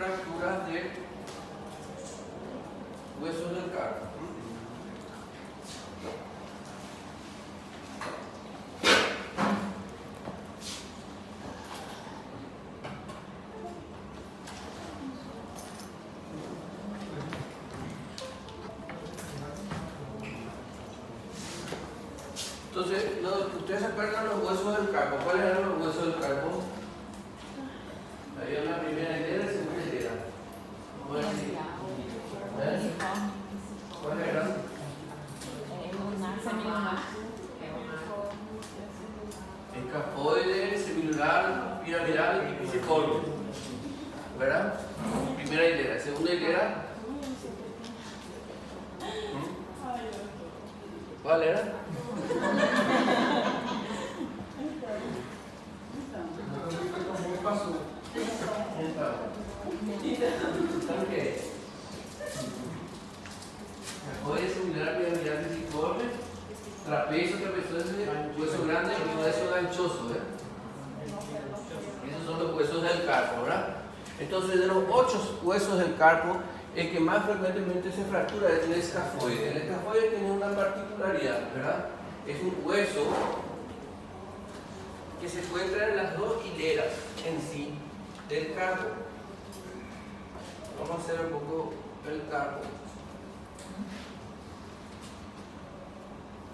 fracturas de huesos del carpo. Entonces, ¿ustedes se acuerdan los huesos del carpo? ¿Cuáles eran los huesos del carpo? Había una primera hilera y segunda hilera. ¿Cómo es así? ¿Cuáles eran? Escafoide, semilunar, piramidal y pisiforme. ¿Verdad? Primera hilera. Segunda hilera. ¿Cuál era? ¿Qué? Escafoide, semilunar, piramidal y pisiforme. Trapecio, hueso grande y hueso ganchoso. Esos son los huesos del carpo, ¿verdad? Entonces, de los 8 huesos del carpo, el que más frecuentemente se fractura es el escafoide. El escafoide tiene una particularidad, ¿verdad? Es un hueso que se encuentra en las dos hileras en sí del carpo. Vamos a hacer un poco el carpo.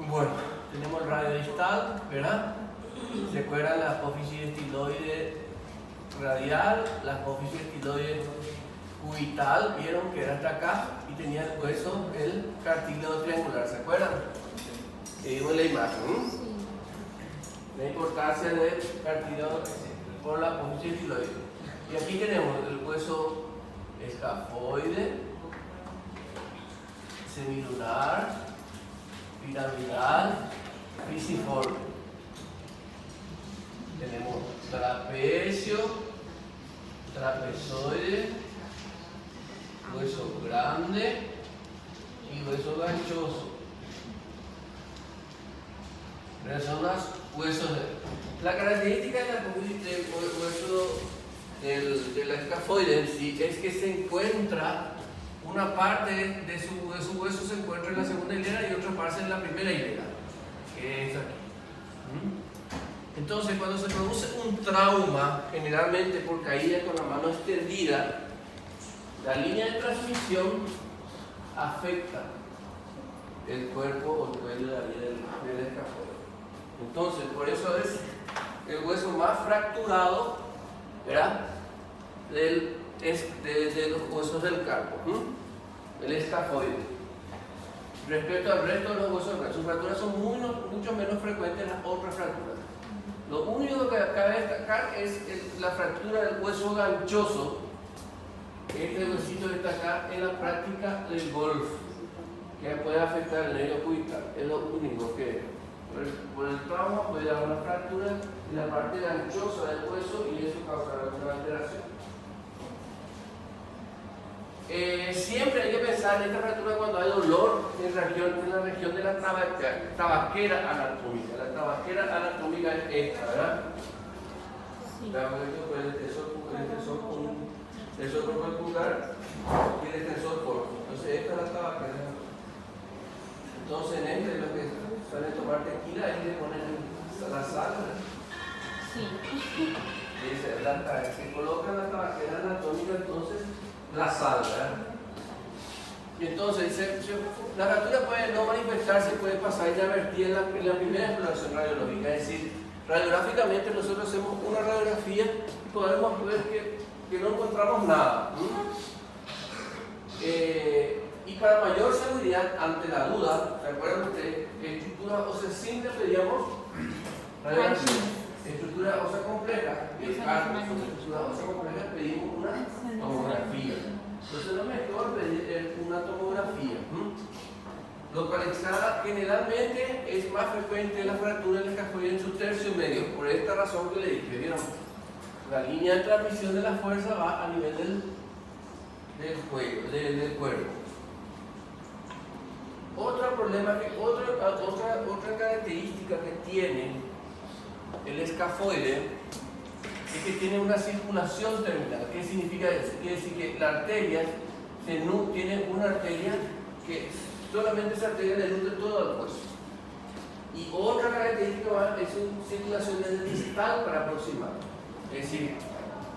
Bueno, tenemos el radio distal, ¿verdad? Se acuerdan la apófisis estiloide radial, la apófisis estiloide cubital, vieron que era hasta acá y tenía el hueso, el cartílago triangular, ¿se acuerdan? Que vimos en la imagen. La importancia del cartílago por la apófisis estiloide. Y aquí tenemos el hueso escafoide, semilunar, piramidal, pisiforme. Tenemos trapecio, trapezoide, hueso grande y hueso ganchoso. Pero son los huesos la característica del hueso del escafoide en sí es que se encuentra una parte de su hueso se encuentra en la segunda hilera y otra parte en la primera hilera, que es aquí. Entonces, cuando se produce un trauma, generalmente por caída con la mano extendida, la línea de transmisión afecta el cuerpo o el cuello del escafoide. Entonces, por eso es el hueso más fracturado, ¿verdad? De los huesos del carpo, el escafoide. Respecto al resto de los huesos del carpo, sus fracturas son mucho menos frecuentes que las otras fracturas. Lo único que cabe destacar es la fractura del hueso ganchoso. Este huesito que está acá en la práctica del golf, que puede afectar el nervio cubital. Es lo único que por el trauma puede dar una fractura en la parte ganchosa del hueso y eso causará una alteración. Siempre hay que pensar en esta fractura cuando hay dolor en la región de la tabaquera anatómica. La tabaquera anatómica es esta, ¿verdad? Sí. El extensor pulgar y el extensor corto. Entonces esta es la tabaquera. Entonces en este lo que suelen tomar tequila es le ponen la sal. Sí. Se coloca la tabaquera anatómica entonces la sal, ¿verdad? Y entonces la fractura puede no manifestarse, puede pasar inadvertida en la primera exploración radiológica, es decir, radiográficamente nosotros hacemos una radiografía y podemos ver que no encontramos nada. Y para mayor seguridad ante la duda, ¿se acuerdan ustedes? Estructura ósea simple pedíamos radiografía. Estructura ósea compleja, estructura ósea compleja pedimos una tomografía. Entonces lo mejor pedir una tomografía. Localizada generalmente es más frecuente la fractura del escafoide en su tercio medio, por esta razón que le dije, ¿vieron? La línea de transmisión de la fuerza va a nivel del cuello, del cuerpo. Otra característica que tiene el escafoide es que tiene una circulación terminal. ¿Qué significa eso? Quiere decir que la arteria tiene una arteria que solamente esa arteria le nutre todo el hueso. Y otra característica es su circulación desde distal para proximal. Es decir,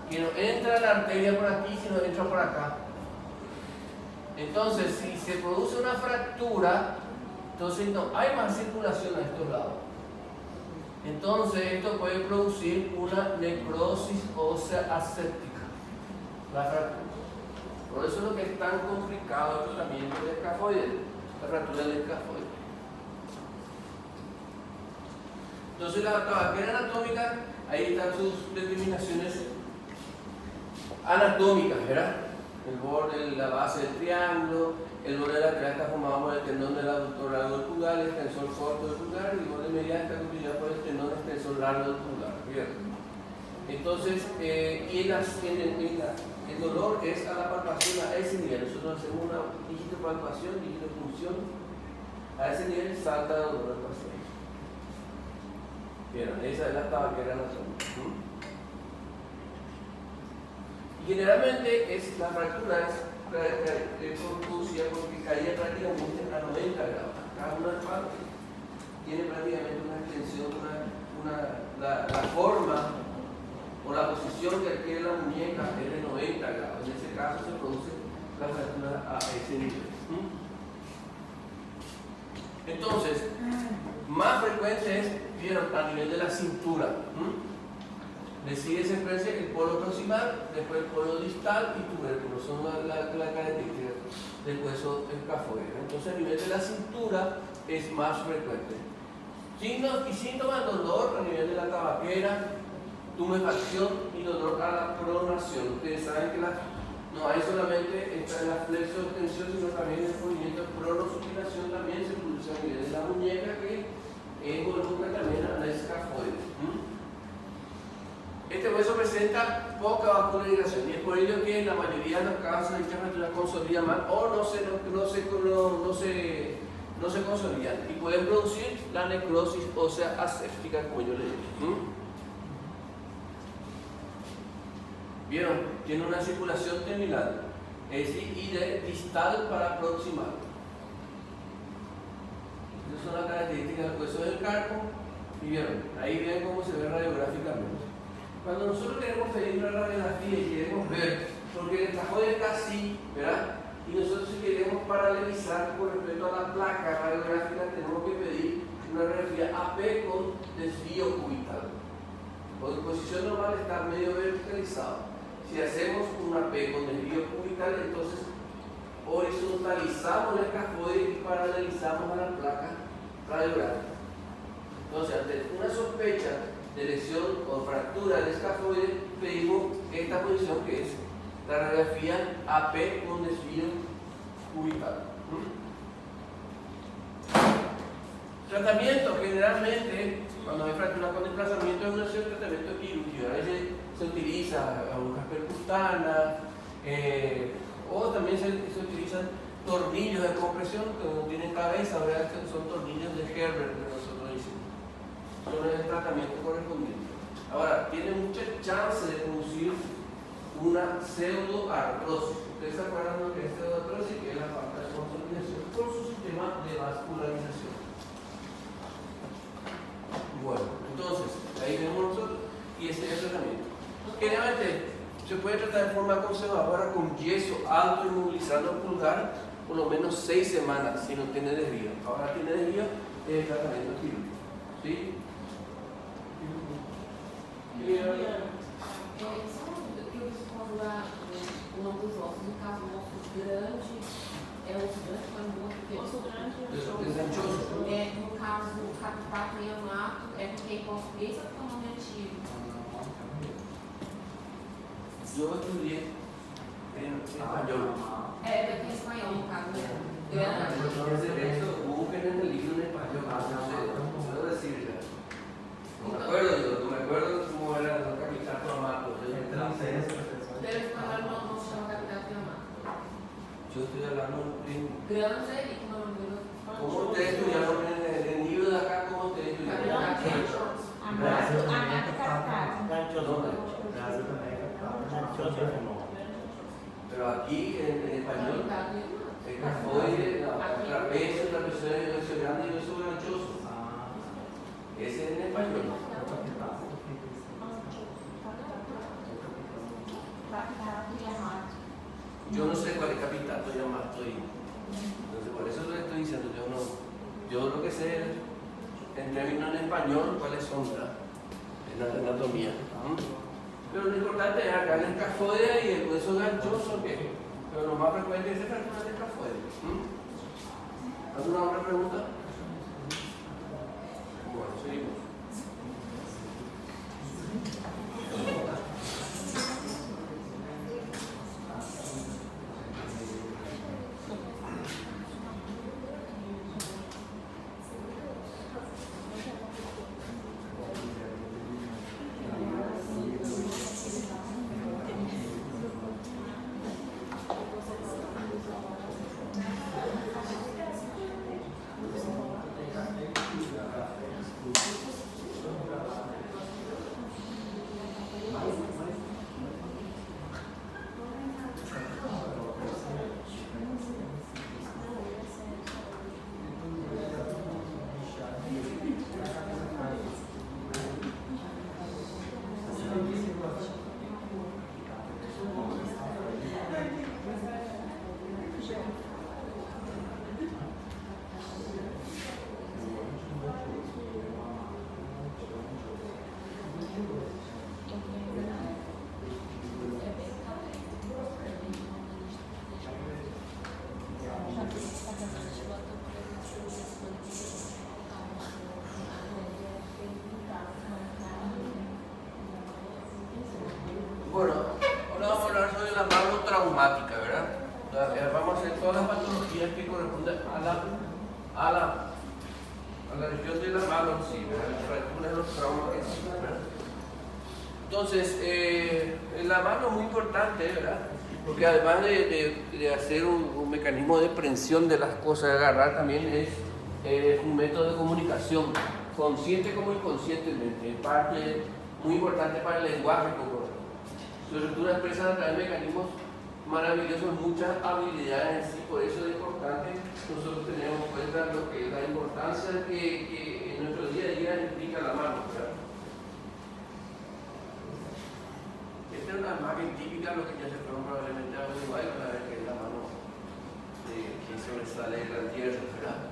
que no entra la arteria por aquí, sino entra por acá. Entonces, si se produce una fractura, entonces no hay más circulación a estos lados. Entonces, esto puede producir una necrosis ósea aséptica, la fractura. Por eso es lo que es tan complicado el tratamiento del escafoide, la fractura del escafoide. Entonces, la tabaquera anatómica, ahí están sus determinaciones anatómicas, ¿verdad? El borde, la base del triángulo, el borde lateral está formado por el tendón del aductor largo del pulgar, el extensor corto del pulgar, y el borde medial está constituido por el tendón extensor largo del pulgar. ¿Bien? Entonces, el dolor es a la palpación a ese nivel. Nosotros hacemos una dígito palpación, dígito función, a ese nivel salta el dolor del paciente. Bien, esa es la tabaquera anatómica. Y generalmente la fractura es producida porque caía prácticamente a 90 grados. Cada una parte tiene prácticamente una extensión, la forma o la posición que adquiere la muñeca es de 90 grados. En ese caso se produce la fractura a ese nivel. Entonces, más frecuente es a nivel de la cintura. Decide esa frecuencia el polo proximal, después el polo distal y tubérculo. Son las características del hueso escafoide. Entonces, a nivel de la cintura es más frecuente. Signos y síntomas: dolor a nivel de la tabaquera, tumefacción y dolor a la pronación. Ustedes saben que no hay solamente la flexo-extensión, sino también el movimiento de pronosupinación también se produce a nivel de la muñeca, que involucra también al escafoide. Este hueso presenta poca vascularización y es por ello que en la mayoría de los casos dicha fractura consolida mal o no se consolidan y pueden producir la necrosis ósea aséptica, como yo le dije. ¿Vieron? Tiene una circulación terminal, es decir, y de distal para proximal. Esas son las características del hueso del carpo. Y vieron, ahí ven cómo se ve radiográficamente. Cuando nosotros queremos pedir una radiografía y queremos ver, porque el escafoide está así, ¿verdad? Y nosotros si queremos paralelizar con respecto a la placa radiográfica, tenemos que pedir una radiografía AP con desvío cubital. Porque en posición normal está medio verticalizado. Si hacemos una AP con desvío cubital, entonces horizontalizamos el escafoide y paralelizamos a la placa radiográfica. Entonces, ante una sospecha de lesión o fractura del escafoide, pedimos esta posición que es la radiografía AP con desvío cubital. Tratamiento: generalmente, cuando hay fractura con desplazamiento, es un tratamiento quirúrgico. A veces se utiliza agujas percutanas, o también se utilizan tornillos de compresión que no tienen cabeza, ¿verdad? Que son tornillos de Herbert que nosotros hicimos. Son el tratamiento correspondiente. Ahora, tiene mucha chance de producir una pseudoartrosis. Ustedes se acuerdan lo que es pseudoartrosis, que es la falta de consolidación por su sistema de vascularización. Bueno, entonces, ahí vemos nosotros, y ese es el tratamiento. Generalmente se puede tratar de forma conservadora con yeso alto, inmovilizando el pulgar por lo menos 6 semanas si no tiene desvío. Ahora tiene desvío, es el tratamiento quirúrgico. ¿Sí? Só uma dúvida, que eu disse quando o nome dos ossos, no caso o osso grande, é o osso grande, quando o osso pequeno. Osso grande é no caso o capitato e amato, é porque em português é o nome antigo. Yo estudié en español. É, porque em espanhol, no caso, né? Entonces, eso busquen en el libro en español. No puedo decir ya. No me acuerdo cómo era el capitato amato. Pero em espanhol não se chama capitato e amato. Yo estoy hablando en... Grande e que não me ¿Cómo ustedes estudiaron en el libro de acá? ¿Cómo ustedes estudiaron? Amato, capitato. Pero aquí en español, el cafoide, trapecio, trapezoide, hueso grande y hueso ganchoso. Ese es en español. Yo no sé cuál es capital, estoy llamado, entonces por eso le estoy diciendo, yo lo que sé en términos en español cuáles son en la anatomía. Pero lo importante es acá el escafoide y el hueso ganchoso, pero lo más frecuente es el fractura del escafoide. ¿Alguna otra pregunta? Bueno, seguimos. Bueno, ahora vamos a hablar sobre la mano traumática, ¿verdad? Vamos a hacer todas las patologías que corresponden a la región de la mano, sí, ¿verdad? Las fracturas, los traumas, ¿verdad? Entonces, la mano es muy importante, ¿verdad? Porque además de hacer un mecanismo de prensión de las cosas, de agarrar, también es un método de comunicación, consciente como inconscientemente, parte muy importante para el lenguaje. Su estructura expresa a través de mecanismos maravillosos, muchas habilidades en sí, por eso es importante nosotros tenemos en cuenta lo que es la importancia que en nuestro día a día implica la mano, ¿verdad? Esta es una imagen típica, lo que ya se fueron probablemente a Uruguay, para ver que es la mano que sobresale de la tierra, ¿verdad?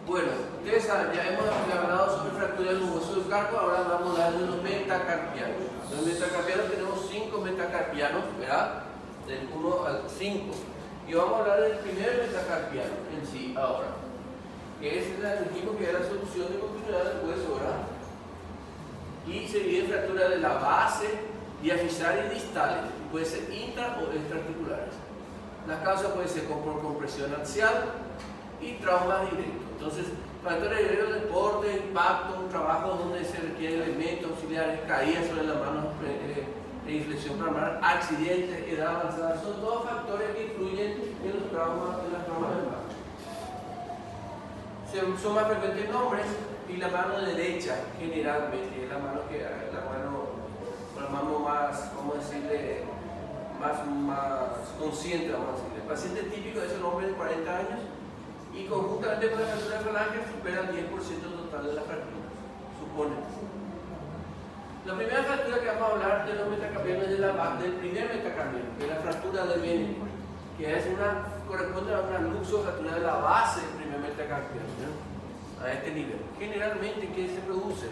Bueno, ustedes saben, ya hemos hablado sobre fracturas del hueso del carpo, ahora vamos a hablar de los metacarpianos. Los metacarpianos tenemos 5 metacarpianos, ¿verdad? Del 1 al 5. Y vamos a hablar del primer metacarpiano en sí ahora, que es el mismo que es la solución de continuidad del hueso, ¿verdad? Y se divide en fracturas de la base, diafisaria y distales, puede ser intra o extraarticulares. Las causas pueden ser por compresión axial y traumas directos. Entonces, fracturas directas de deporte, impacto, trabajo donde se requieren elementos auxiliares, caídas sobre la mano, inflexión palmar, accidentes, edad avanzada, son todos factores que influyen en los traumas, en las traumas de mano. Son más frecuentes en hombres y la mano derecha generalmente es la mano más, ¿cómo decirle? Más consciente, vamos a decirle. El paciente típico es un hombre de 40 años y conjuntamente con la fractura de falange supera el 10% total de las fracturas, supone. La primera fractura que vamos a hablar de los metacarpianos es del primer metacarpiano, que es la fractura de Bene, que corresponde a una luxofractura de la base del primer metacarpiano, ¿no? A este nivel. Generalmente, ¿qué se produce?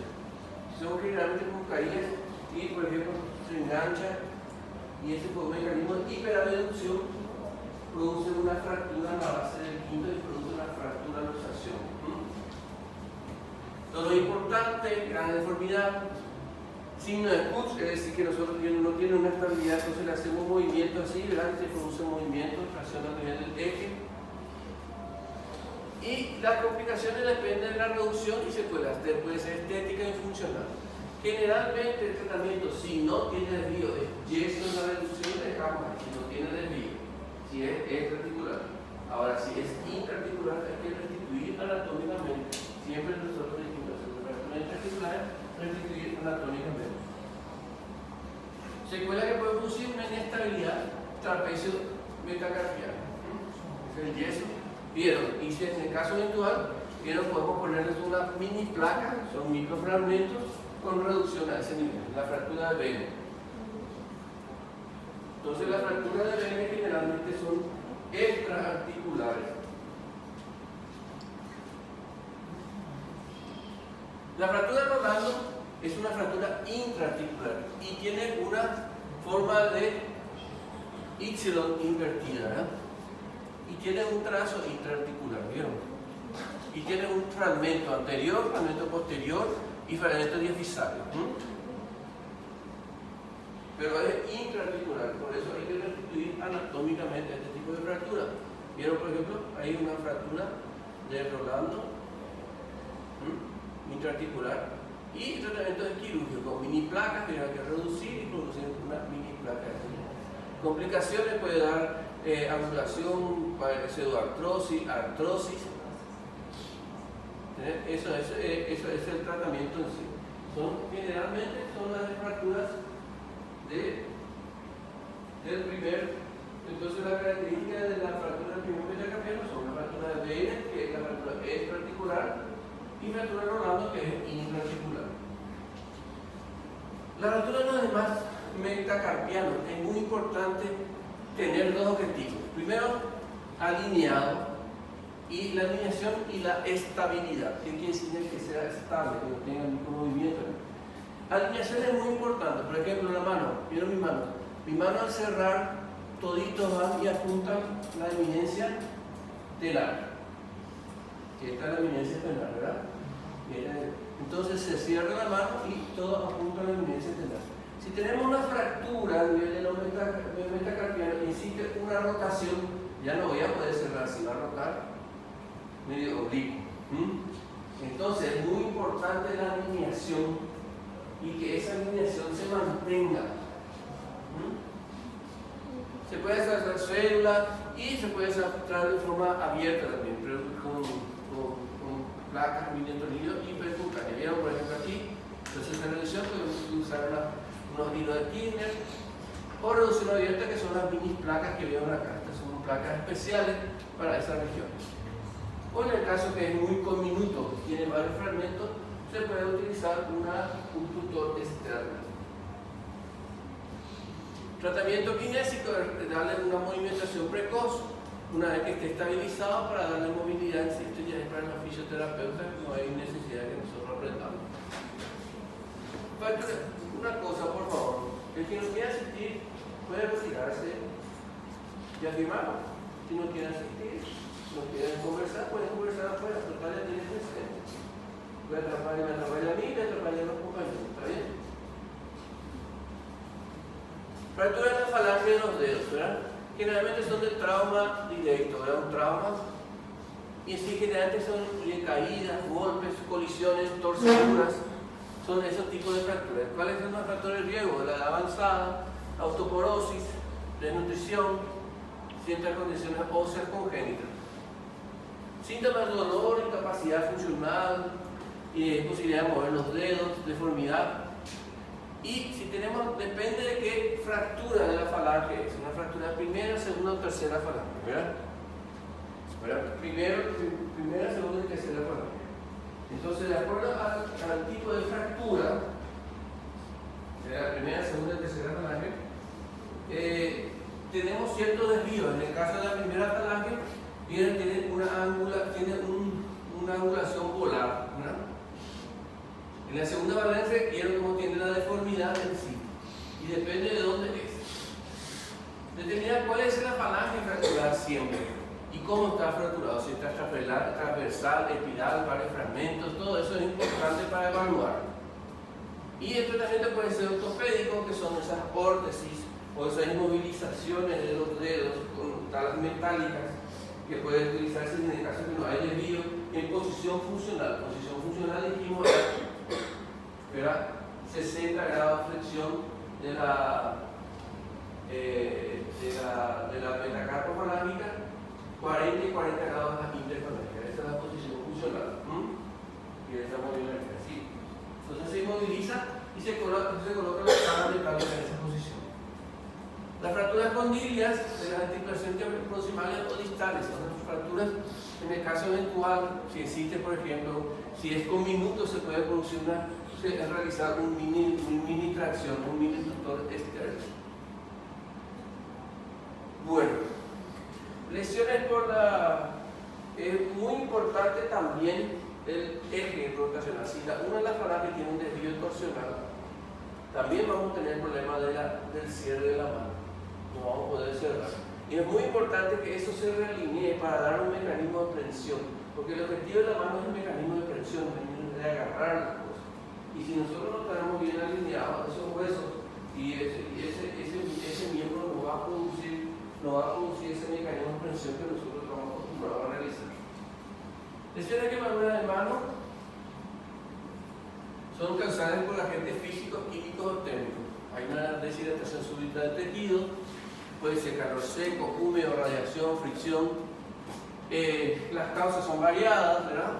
Son generalmente con caídas y, por ejemplo, se engancha y ese mecanismo de hiperabducción produce una fractura en la base del quinto y produce una fractura en la luxación. Todo lo importante, gran deformidad, signo de Kutz, es decir, que nosotros no tiene una estabilidad, entonces le hacemos un movimiento así, ¿verdad? Se produce un movimiento, tracción a nivel del eje. Y las complicaciones dependen de la reducción y secuelas, puede ser estética y funcional. Generalmente el tratamiento, si no tiene desvío, es yeso en la reducción y dejamos, si no tiene desvío. Si es extraarticular. Ahora, si es intraarticular, hay que restituir anatómicamente. Siempre nosotros decimos, en fracturas intraarticulares, restituir anatómicamente. Secuela que puede producir una inestabilidad trapecio metacarpiano. Es el yeso. ¿Vieron? Y si en el caso eventual, ¿vieron? Podemos ponerles una mini placa, son microfragmentos con reducción a ese nivel, la fractura de Bene. Entonces las fracturas de Bene generalmente son extraarticulares. La fractura de Rolando es una fractura intraarticular y tiene una forma de Y invertida, ¿verdad? Y tiene un trazo intraarticular, ¿vieron? Y tiene un fragmento anterior, fragmento posterior y fragmento diafisario. Pero es intraarticular, por eso hay que restituir anatómicamente este tipo de fractura. ¿Vieron, por ejemplo? Hay una fractura de Rolando intraarticular y tratamiento quirúrgico con mini placas que hay que reducir y producir una mini placa. Complicaciones puede dar angulación, pseudoartrosis, artrosis. Eso es el tratamiento en sí. Generalmente son las fracturas del primer. Entonces la característica de la fractura del primer metacarpiano son la fractura de Bene, que es la fractura extraarticular, y fractura de Rolando, que es intraarticular. La fractura de los demás metacarpianos es muy importante tener dos objetivos. Primero, alineado, y la alineación y la estabilidad. ¿Qué quiere decir? Que sea estable, que no tenga ningún movimiento. Alineación es muy importante. Por ejemplo, la mano. ¿Vieron mi mano? Mi mano al cerrar, toditos van y apuntan la eminencia telar. Que esta es la eminencia telar, ¿verdad? Entonces se cierra la mano y todo apunta a la eminencia telar. Si tenemos una fractura a nivel de los metacarpianos y existe una rotación, ya no voy a poder cerrar, si va a rotar medio oblicuo. Entonces es muy importante la alineación y que esa alineación se mantenga. Se puede hacer célula y se puede tratar de forma abierta también, pero con placas, miniaturilidos y percutáneas. ¿Vieron por ejemplo aquí? Entonces esta reducción podemos usar unos hilos de Kirchner o reducción abierta, que son las mini placas que vieron acá. Estas son placas especiales para esa región. O en el caso que es muy conminuto, tiene varios fragmentos, se puede utilizar un tutor externo. Tratamiento kinésico es darle una movimentación precoz, una vez que esté estabilizado, para darle movilidad. Esto ya es para los fisioterapeutas, no hay necesidad de que nosotros aprendamos. Una cosa, por favor, el que no quiera asistir puede retirarse y afirmarlo. Si no quiere asistir, no quieren conversar, pueden conversar afuera, total ya tienen presente. Voy a atraparle a mí, voy a atraparle a los compañeros, ¿está bien? Fractura de la falange de los dedos, ¿verdad? Generalmente son de trauma directo, ¿verdad? Un trauma. Y sí, generalmente son caídas, golpes, colisiones, torceduras. Son esos tipos de fracturas. ¿Cuáles son las fracturas de riesgo? La edad avanzada, osteoporosis, desnutrición, ciertas condiciones óseas congénitas. Síntomas de dolor, incapacidad funcional, imposibilidad de mover los dedos, deformidad. Y si tenemos, depende de qué fractura de la falange es. Una fractura de primera, segunda o tercera falange, ¿verdad? Primera, segunda y tercera falange. Entonces, de acuerdo al tipo de fractura, de la primera, segunda y tercera falange, tenemos ciertos desvíos. En el caso de la primera falange, tiene una angulación polar, ¿verdad? En la segunda falange, vieron cómo tiene la deformidad en sí, y depende de dónde es. Determinar cuál es la falange fracturar siempre y cómo está fracturado, si está transversal, espiral, varios fragmentos, todo eso es importante para evaluar. Y el tratamiento puede ser ortopédico, que son esas órtesis o esas inmovilizaciones de los dedos con talas metálicas, que pueden utilizarse en el caso que no hay desvío, en posición funcional. Posición funcional dijimos era 60 grados de flexión de la metacarpofalángica, 40 y 40 grados de la interfalángica. Esta es la posición funcional. Y estamos viendo aquí. Entonces se inmoviliza y se coloca la tabla metálica en esa posición. Las fracturas condilias de las articulaciones proximales o distales son las fracturas, en el caso eventual, si existe, por ejemplo, si es con minutos, se puede producir realizar un mini tracción, un mini tutor externo. Bueno, lesiones por la... Es muy importante también el eje rotacional. Si una de las falanges tiene un desvío torsional, también vamos a tener el problema del cierre de la mano. No vamos a poder cerrar. Y es muy importante que eso se realinee para dar un mecanismo de prensión, porque el objetivo de la mano es un mecanismo de prensión, de agarrar las cosas. Y si nosotros no tenemos bien alineados esos huesos y ese miembro no va a producir ese mecanismo de prensión que nosotros estamos acostumbrados a realizar. Lesiones de quemaduras de mano son causadas por agentes físicos, químicos o térmicos. Hay una deshidratación súbita del tejido, puede ser calor seco, húmedo, radiación, fricción. Las causas son variadas, ¿verdad?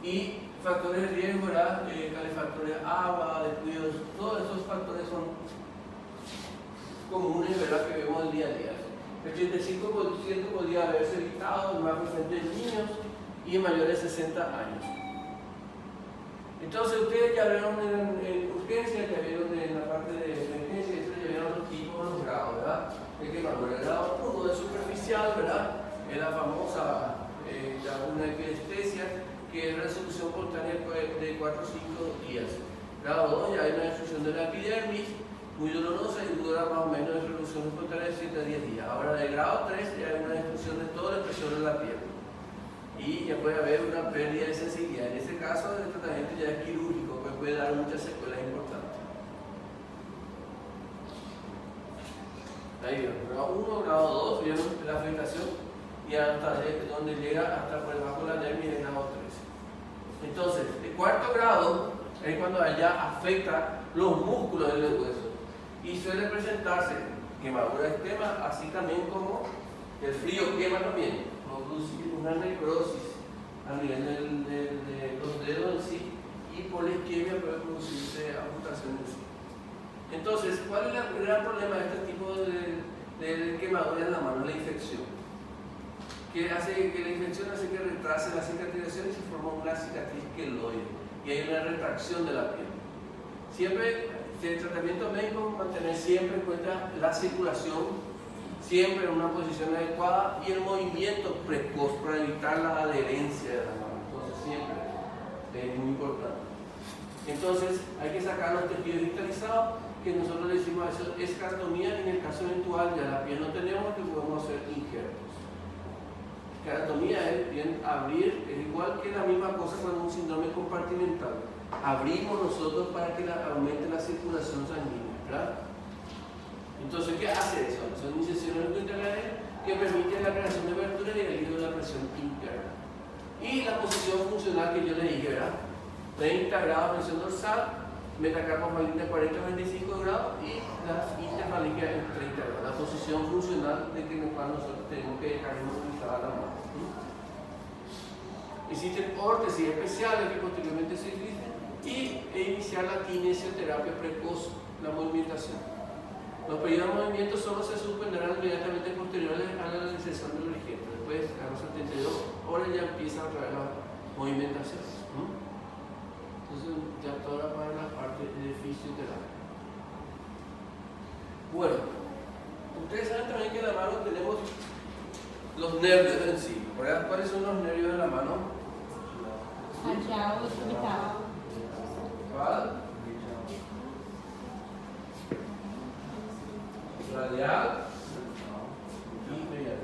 Y factores de riesgo, ¿verdad? Calefactores, agua, descuidos, todos esos factores son comunes, ¿verdad? Que vemos el día a día. El 85% podría haberse evitado, más frecuente en niños y en mayores de 60 años. Entonces ustedes ya vieron en urgencia, ya vieron en la parte de emergencia, ya vieron los tipos, los grados, ¿verdad? El quemadura, el grado 1 de superficial, ¿verdad? Es la famosa una epilepsia, que es resolución espontánea de 4 o 5 días. Grado 2 ya hay una destrucción de la epidermis, muy dolorosa y dura más o menos de resolución espontánea de 7 a 10 días. Ahora de grado 3 ya hay una destrucción de toda la expresión de la piel. Y ya puede haber una pérdida de sensibilidad. En este caso el tratamiento ya es quirúrgico, pues puede dar muchas secuelas importantes. Ahí vemos, grado 1, grado 2, vieron la afectación y hasta donde llega hasta por debajo de la dermis en grado 3. Entonces, el cuarto grado es cuando ya afecta los músculos del hueso y suele presentarse quemadura extrema, así también como el frío quema también. Producir una necrosis a nivel de los dedos en sí y por la isquemia puede producirse amputación en sí. Entonces, ¿cuál es el gran problema de este tipo de quemadura en la mano? La infección. Que la infección hace que retrase la cicatrización y se forma una cicatriz queloide y hay una retracción de la piel. Siempre, el tratamiento médico, mantener siempre en cuenta la circulación, siempre en una posición adecuada y el movimiento precoz para evitar la adherencia de la mano. Entonces siempre es muy importante. Entonces hay que sacar los tejidos digitalizados, que nosotros le decimos a eso esclerotomía. En el caso eventual ya la piel no tenemos, que podemos hacer injertos. Esclerotomía es bien abrir, es igual que la misma cosa cuando un síndrome compartimental. Abrimos nosotros para que aumente la circulación sanguínea, ¿verdad? Entonces, ¿qué hace eso? Son incisiones longitudinales que permiten la creación de aberturas y el alivio de la presión interna. Y la posición funcional que yo le dije, ¿verdad? 30 grados de presión dorsal, metacarpos maligna 40-25 grados y las interfalingeas en 30 grados. La posición funcional de que nosotros tenemos que dejar inmovilizada la mano. Existen órtesis especiales que posteriormente se utilizan y iniciar la kinesioterapia precoz, la movimentación. Los periodos de movimiento solo se suspenderán inmediatamente posteriores a la realización del registro. Después, a los 72 horas ya empieza otra vez la movimentación. Entonces, ya toda para la parte de fisioterapia. Bueno, ustedes saben también que en la mano tenemos los nervios en sí, ¿verdad? ¿Cuáles son los nervios de la mano? Radial e medial. ¿Cuál? Radial y medial.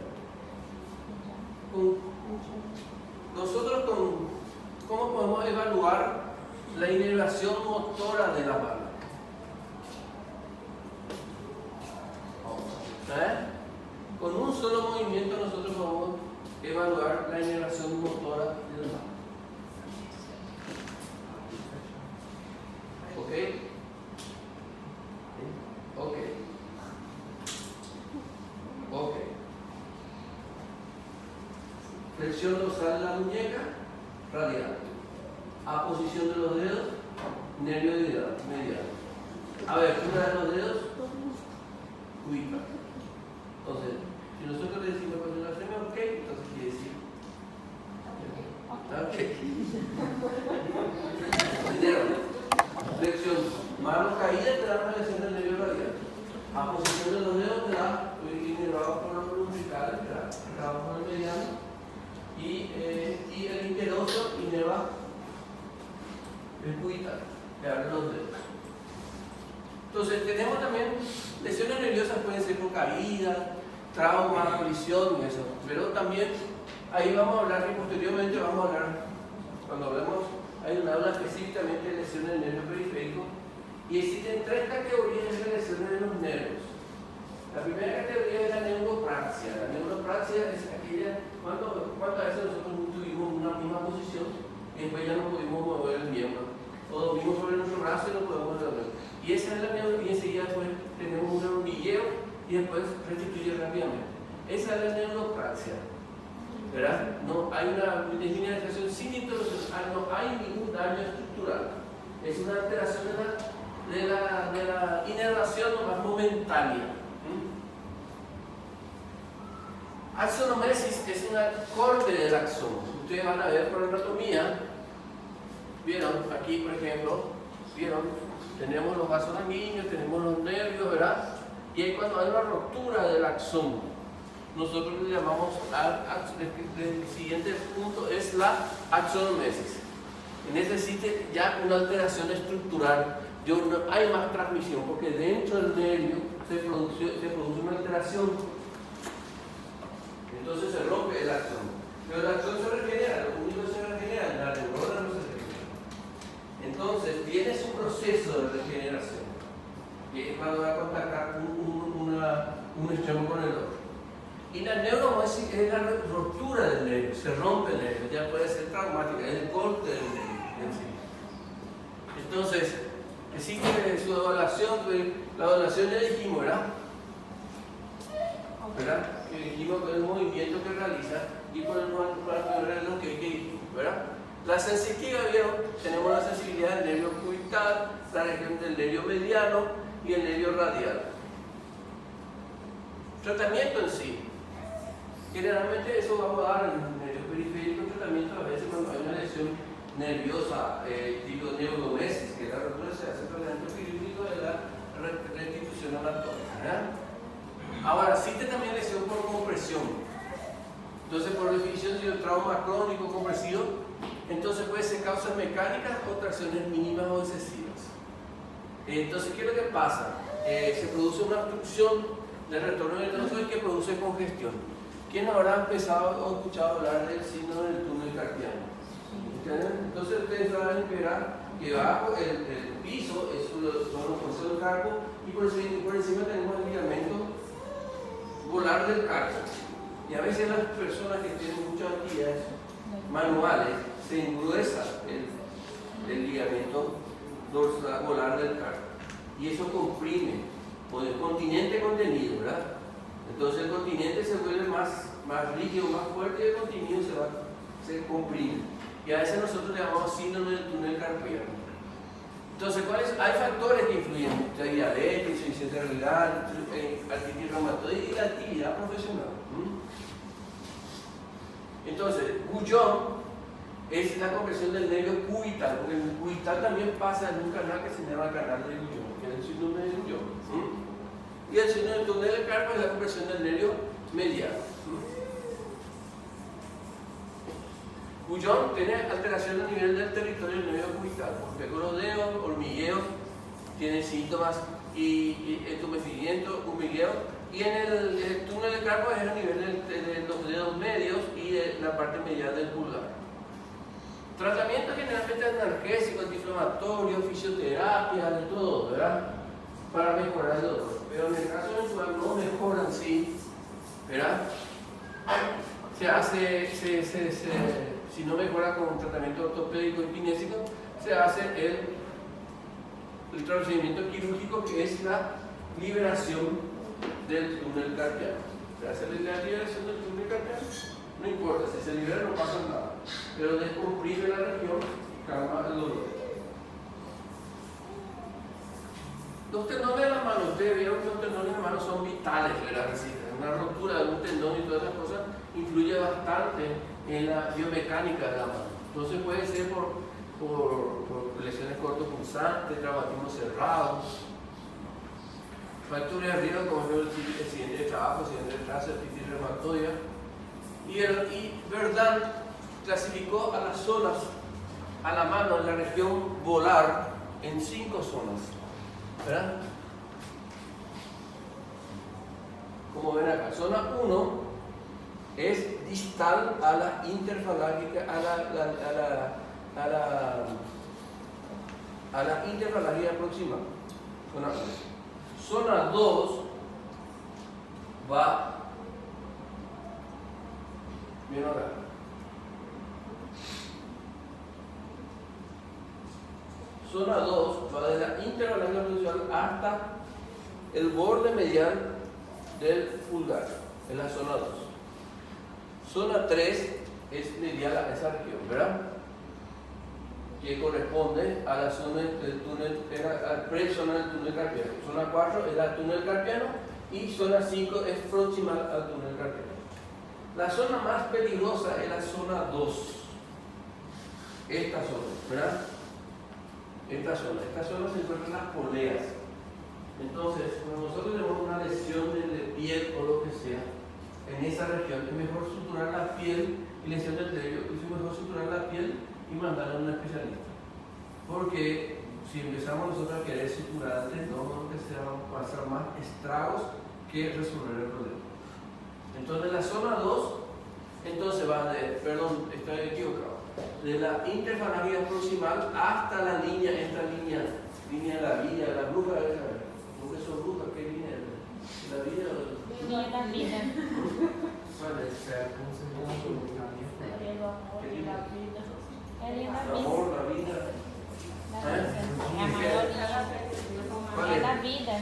Nosotros, ¿cómo podemos evaluar la inervación motora de la mano? Con un solo movimiento nosotros podemos evaluar la inervación motora de la mano. ¿Ok? Ok. Ok. Flexión dorsal de la muñeca, radial. Aposición de los dedos, nervio medial. Abertura de los dedos, posición de los dedos, ¿verdad? Inervado por los lumbricales, ¿verdad? Acá abajo el mediano. Y el interoso inerva el cubital, que abre los dedos. Entonces, tenemos también lesiones nerviosas, pueden ser por caída, trauma, colisión y eso. Pero también, ahí vamos a hablar, que posteriormente vamos a hablar, cuando hablemos, hay una aula específicamente de lesiones del nervio periférico. Y existen 3 categorías de lesiones de los nervios. La primera categoría es la neuropraxia. La neuropraxia es aquella, ¿cuántas veces nosotros tuvimos una misma posición y después ya no pudimos mover el miembro? O dormimos sobre nuestro brazo y no podemos moverlo. Y esa es la neuropraxia, y enseguida después tenemos un hormigueo y después restituye rápidamente. Esa es la neuropraxia. ¿Verdad? No hay una desmineralización sin introducción, no hay ningún daño estructural. Es una alteración de la inervación más momentánea. Axonomesis es una corte del axón. Ustedes van a ver por anatomía, vieron aquí por ejemplo, vieron, tenemos los vasos sanguíneos, tenemos los nervios, ¿verdad? Y ahí cuando hay una ruptura del axón, nosotros le llamamos el siguiente punto es la axonomesis. Necesita ya una alteración estructural, no hay más transmisión, porque dentro del nervio se produce una alteración. Entonces se rompe el axón. Pero el axón se regenera, lo único que se regenera, la neurona no se regenera. Entonces tiene su proceso de regeneración, que es cuando va a contactar un extremo con el otro. Y la neuromosis es la ruptura del nervio, se rompe el nervio, ya puede ser traumática, es el corte del nervio en sí. Entonces, existe su evaluación, la evaluación ya dijimos, ¿verdad? Que dijimos con el movimiento que realiza y por el lo que dijimos, ¿verdad? La sensitiva, ¿vieron? Tenemos la sensibilidad del nervio cubital, la región del nervio mediano y el nervio radial. Tratamiento en sí. Generalmente eso vamos a dar en el nervio periférico, tratamiento a veces cuando hay una lesión nerviosa, tipo neuromesis, que la ruptura se hace tratamiento quirúrgico de la restitución anatómica, ¿verdad? Ahora, existe también lesión por compresión. Entonces, por definición, si un trauma crónico compresivo, entonces puede ser causas mecánicas o tracciones mínimas o excesivas. Entonces, ¿qué es lo que pasa? Se produce una obstrucción del retorno nervioso y que produce congestión. ¿Quién habrá empezado o escuchado hablar del síndrome del túnel carpiano? Entonces, ustedes saben que bajo el piso son los huesos del carpo y por encima tenemos el ligamento volar del carpo. Y a veces las personas que tienen muchas actividades manuales se engruesa el ligamento dorsal volar del carpo y eso comprime por el continente contenido, ¿verdad? Entonces el continente se vuelve más rígido, más fuerte y el contenido se comprime. Y a veces nosotros le llamamos síndrome del túnel carpiano. Entonces, hay factores que influyen? La diabetes, insuficiencia renal, artritis reumatoide y la actividad profesional. Entonces, Guyon es la compresión del nervio cubital, porque el cubital también pasa en un canal que se llama el canal de Guyon, que es el síndrome de Guyon. Y el síndrome del túnel del carpo es la compresión del nervio mediano. Guyon tiene alteración a nivel del territorio del nervio cubital, pegorodeo, hormigueo, tiene síntomas y entumecimiento, hormigueo, y en el túnel del carpo es a nivel de los dedos medios y de la parte medial del pulgar. Tratamiento generalmente analgésico, antiinflamatorio, fisioterapia, de todo, ¿verdad? Para mejorar el dolor. Pero en el caso eventual no mejoran, sí, ¿verdad? Se hace, si no mejora con un tratamiento ortopédico y kinésico, se hace el procedimiento quirúrgico que es la liberación del túnel carpiano. ¿Se hace la liberación del túnel carpiano? No importa, si se libera no pasa nada, pero descomprime la región y calma el dolor. Los tendones de la mano, ustedes vieron que los tendones de la mano son vitales, ¿verdad? Una ruptura de un tendón y todas esas cosas influye bastante en la biomecánica de la mano. Entonces puede ser por lesiones cortopulsantes, traumatismos cerrados. fractura de riesgo como el accidente de trabajo, accidente de trazo, artritis reumatoidea. Y Verdun clasificó a las zonas a la mano en la región volar en 5 zonas, ¿verdad? Como ven acá, zona 1 es distal a la interfalágica, a la interfalangia proximal, zona 1. Zona 2 va, bien acá, zona 2 va de la interfalangia proximal hasta el borde medial del pulgar, en la zona 2. Zona 3 es medial a esa región, ¿verdad? Que corresponde a la zona del túnel, al pre-zona del túnel carpiano. Zona 4 es el túnel carpiano y zona 5 es proximal al túnel carpiano. La zona más peligrosa es la zona 2. Esta zona, ¿verdad? Esta zona se encuentra en las poleas. Entonces, cuando nosotros tenemos una lesión de piel o lo que sea, en esa región es mejor suturar la piel y lesión del nervio, es mejor suturar la piel y mandarla a un especialista. Porque si empezamos nosotros a querer suturar antes, no vamos a pasar más estragos que resolver el problema. Entonces, la zona 2, entonces va de, perdón, estoy equivocado, de la interfalangia proximal hasta la línea, esta línea de la vida, la bruja, ¿no que son brujas? ¿Qué línea es? ¿La vida? Línea de la vida. ¿Cuál es? ¿Cómo se llama? El amor, la vida. ¿Cuál es? La vida.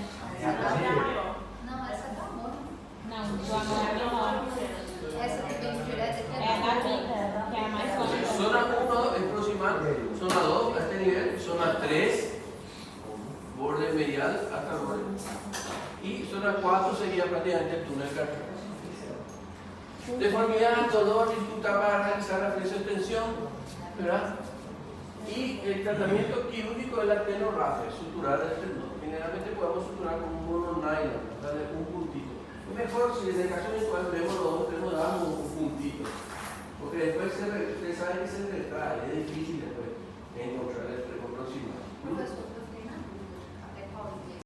Não, essa é do amor. Não, do amor é menor. Essa que vem direto aqui É da vida, que é a mais longa. Zona 1 es proximal, zona 2 a este nivel, zona 3, borde medial hasta el borde. Y zona 4 sería prácticamente el túnel carpiano. Deformidad, dolor, dificultad para realizar la flexión extensión, ¿verdad? Y el tratamiento quirúrgico es la tenorrafia, suturar el tendón. Generalmente podemos suturar con un mononylon, darle un puntito. Es mejor si en el caso en el cual vemos los dos, tenemos damos un puntito. Porque después se sabe que se retrae, es difícil después encontrar el